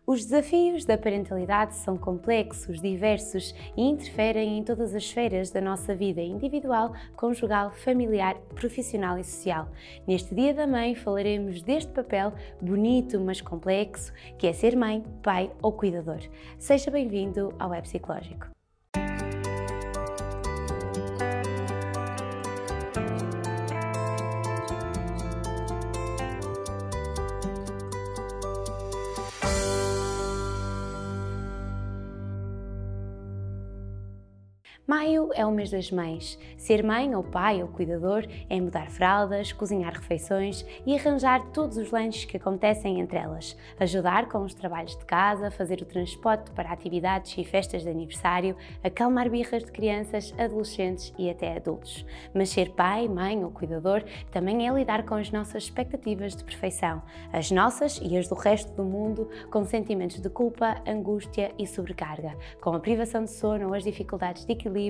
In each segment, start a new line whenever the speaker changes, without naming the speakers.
Os desafios da parentalidade são complexos, diversos e interferem em todas as esferas da nossa vida individual, conjugal, familiar, profissional e social. Neste Dia da Mãe falaremos deste papel bonito, mas complexo, que é ser mãe, pai ou cuidador. Seja bem-vindo ao Web Psicológico. Maio é o mês das mães. Ser mãe ou pai ou cuidador é mudar fraldas, cozinhar refeições e arranjar todos os lanches que acontecem entre elas, ajudar com os trabalhos de casa, fazer o transporte para atividades e festas de aniversário, acalmar birras de crianças, adolescentes e até adultos. Mas ser pai, mãe ou cuidador também é lidar com as nossas expectativas de perfeição, as nossas e as do resto do mundo, com sentimentos de culpa, angústia e sobrecarga, com a privação de sono ou as dificuldades de equilíbrio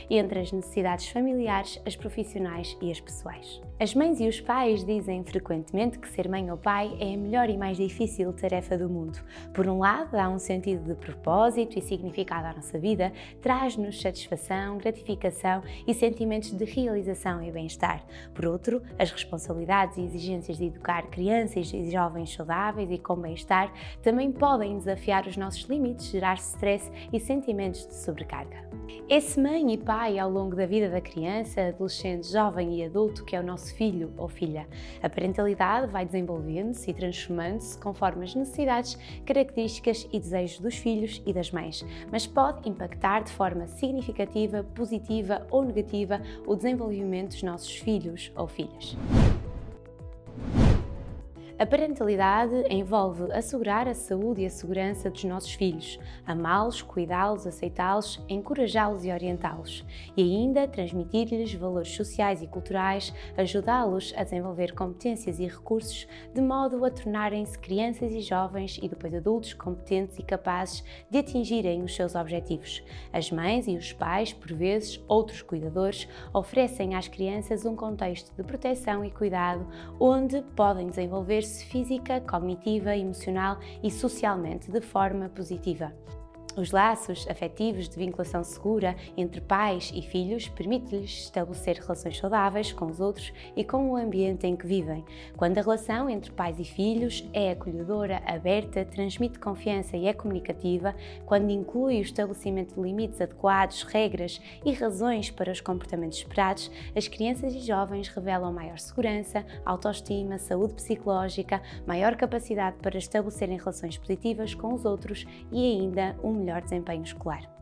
entre as necessidades familiares, as profissionais e as pessoais. As mães e os pais dizem frequentemente que ser mãe ou pai é a melhor e mais difícil tarefa do mundo. Por um lado, dá um sentido de propósito e significado à nossa vida, traz-nos satisfação, gratificação e sentimentos de realização e bem-estar. Por outro, as responsabilidades e exigências de educar crianças e jovens saudáveis e com bem-estar também podem desafiar os nossos limites, gerar stress e sentimentos de sobrecarga. Esse mãe e pai ao longo da vida da criança, adolescente, jovem e adulto que é o nosso filho ou filha. A parentalidade vai desenvolvendo-se e transformando-se conforme as necessidades, características e desejos dos filhos e das mães, mas pode impactar de forma significativa, positiva ou negativa o desenvolvimento dos nossos filhos ou filhas. A parentalidade envolve assegurar a saúde e a segurança dos nossos filhos, amá-los, cuidá-los, aceitá-los, encorajá-los e orientá-los, e ainda transmitir-lhes valores sociais e culturais, ajudá-los a desenvolver competências e recursos de modo a tornarem-se crianças e jovens e depois adultos competentes e capazes de atingirem os seus objetivos. As mães e os pais, por vezes outros cuidadores, oferecem às crianças um contexto de proteção e cuidado onde podem desenvolver física, cognitiva, emocional e socialmente de forma positiva. Os laços afetivos de vinculação segura entre pais e filhos permite-lhes estabelecer relações saudáveis com os outros e com o ambiente em que vivem. Quando a relação entre pais e filhos é acolhedora, aberta, transmite confiança e é comunicativa, quando inclui o estabelecimento de limites adequados, regras e razões para os comportamentos esperados, as crianças e jovens revelam maior segurança, autoestima, saúde psicológica, maior capacidade para estabelecerem relações positivas com os outros e ainda melhor desempenho escolar.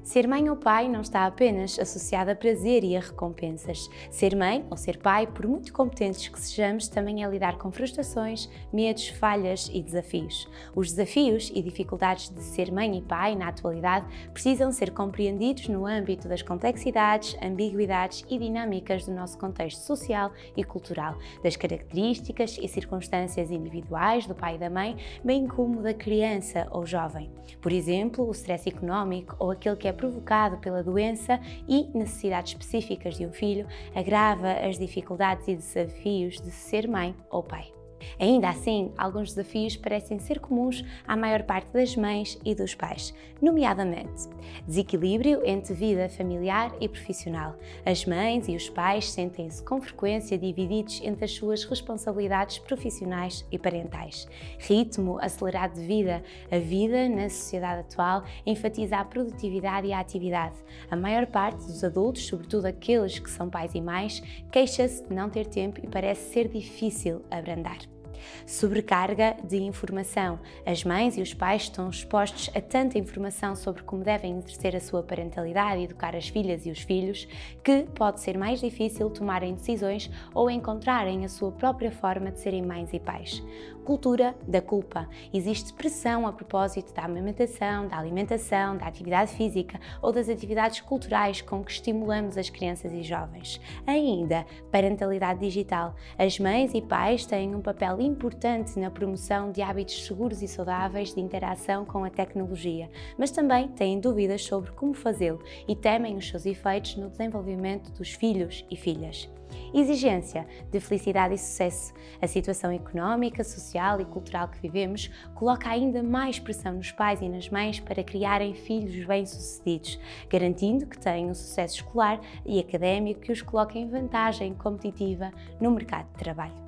Ser mãe ou pai não está apenas associado a prazer e a recompensas. Ser mãe ou ser pai, por muito competentes que sejamos, também é lidar com frustrações, medos, falhas e desafios. Os desafios e dificuldades de ser mãe e pai, na atualidade, precisam ser compreendidos no âmbito das complexidades, ambiguidades e dinâmicas do nosso contexto social e cultural, das características e circunstâncias individuais do pai e da mãe, bem como da criança ou jovem. Por exemplo, o stress económico ou aquele que é provocado pela doença e necessidades específicas de um filho agrava as dificuldades e desafios de ser mãe ou pai. Ainda assim, alguns desafios parecem ser comuns à maior parte das mães e dos pais, nomeadamente desequilíbrio entre vida familiar e profissional. As mães e os pais sentem-se com frequência divididos entre as suas responsabilidades profissionais e parentais. Ritmo acelerado de vida. A vida na sociedade atual enfatiza a produtividade e a atividade. A maior parte dos adultos, sobretudo aqueles que são pais e mães, queixa-se de não ter tempo e parece ser difícil abrandar. Sobrecarga de informação. As mães e os pais estão expostos a tanta informação sobre como devem exercer a sua parentalidade e educar as filhas e os filhos, que pode ser mais difícil tomarem decisões ou encontrarem a sua própria forma de serem mães e pais. Cultura da culpa. Existe pressão a propósito da amamentação, da alimentação, da atividade física ou das atividades culturais com que estimulamos as crianças e jovens. Ainda, parentalidade digital. As mães e pais têm um papel importante na promoção de hábitos seguros e saudáveis de interação com a tecnologia, mas também têm dúvidas sobre como fazê-lo e temem os seus efeitos no desenvolvimento dos filhos e filhas. Exigência de felicidade e sucesso. A situação económica, social e cultural que vivemos coloca ainda mais pressão nos pais e nas mães para criarem filhos bem-sucedidos, garantindo que tenham um sucesso escolar e académico que os coloque em vantagem competitiva no mercado de trabalho.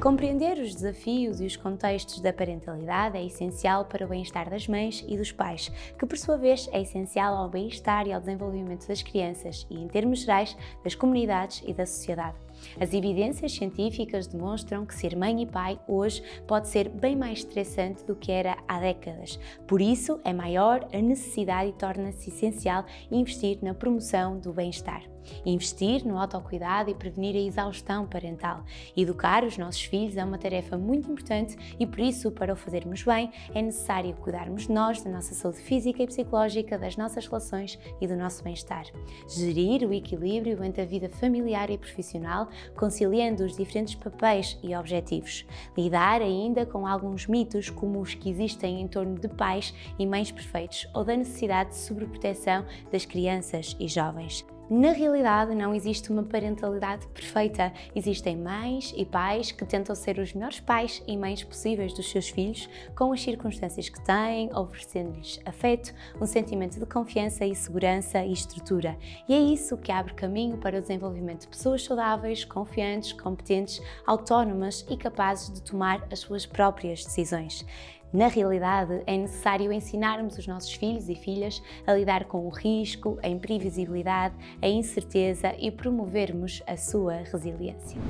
Compreender os desafios e os contextos da parentalidade é essencial para o bem-estar das mães e dos pais, que por sua vez é essencial ao bem-estar e ao desenvolvimento das crianças e, em termos gerais, das comunidades e da sociedade. As evidências científicas demonstram que ser mãe e pai hoje pode ser bem mais estressante do que era há décadas. Por isso, é maior a necessidade e torna-se essencial investir na promoção do bem-estar. Investir no autocuidado e prevenir a exaustão parental. Educar os nossos filhos é uma tarefa muito importante e, por isso, para o fazermos bem, é necessário cuidarmos de nós, da nossa saúde física e psicológica, das nossas relações e do nosso bem-estar. Gerir o equilíbrio entre a vida familiar e profissional, conciliando os diferentes papéis e objetivos. Lidar ainda com alguns mitos como os que existem em torno de pais e mães perfeitos ou da necessidade de sobreproteção das crianças e jovens. Na realidade, não existe uma parentalidade perfeita. Existem mães e pais que tentam ser os melhores pais e mães possíveis dos seus filhos, com as circunstâncias que têm, oferecendo-lhes afeto, um sentimento de confiança e segurança e estrutura. E é isso que abre caminho para o desenvolvimento de pessoas saudáveis, confiantes, competentes, autónomas e capazes de tomar as suas próprias decisões. Na realidade, é necessário ensinarmos os nossos filhos e filhas a lidar com o risco, a imprevisibilidade, a incerteza e promovermos a sua resiliência.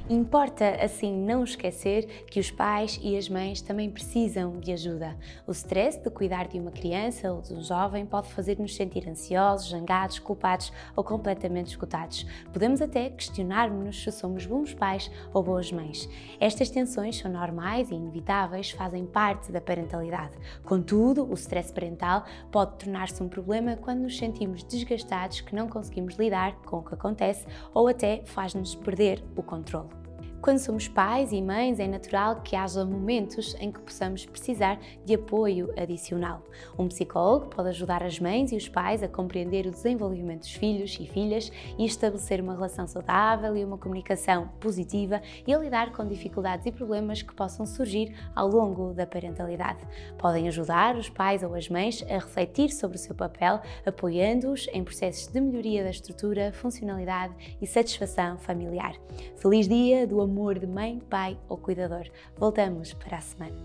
Importa, assim, não esquecer que os pais e as mães também precisam de ajuda. O stress de cuidar de uma criança ou de um jovem pode fazer-nos sentir ansiosos, zangados, culpados ou completamente esgotados. Podemos até questionar-nos se somos bons pais ou boas mães. Estas tensões são normais e inevitáveis, fazem parte da parentalidade. Contudo, o stress parental pode tornar-se um problema quando nos sentimos desgastados, que não conseguimos lidar com o que acontece ou até faz-nos perder o controle. Quando somos pais e mães, é natural que haja momentos em que possamos precisar de apoio adicional. Um psicólogo pode ajudar as mães e os pais a compreender o desenvolvimento dos filhos e filhas e estabelecer uma relação saudável e uma comunicação positiva e a lidar com dificuldades e problemas que possam surgir ao longo da parentalidade. Podem ajudar os pais ou as mães a refletir sobre o seu papel, apoiando-os em processos de melhoria da estrutura, funcionalidade e satisfação familiar. Feliz dia do amor de mãe, pai ou cuidador. Voltamos para a semana.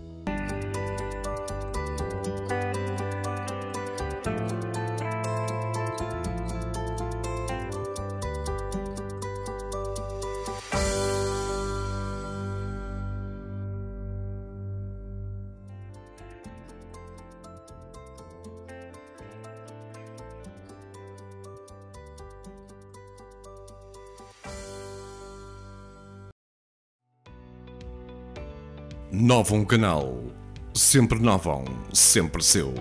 Novo um canal, sempre novo, sempre seu.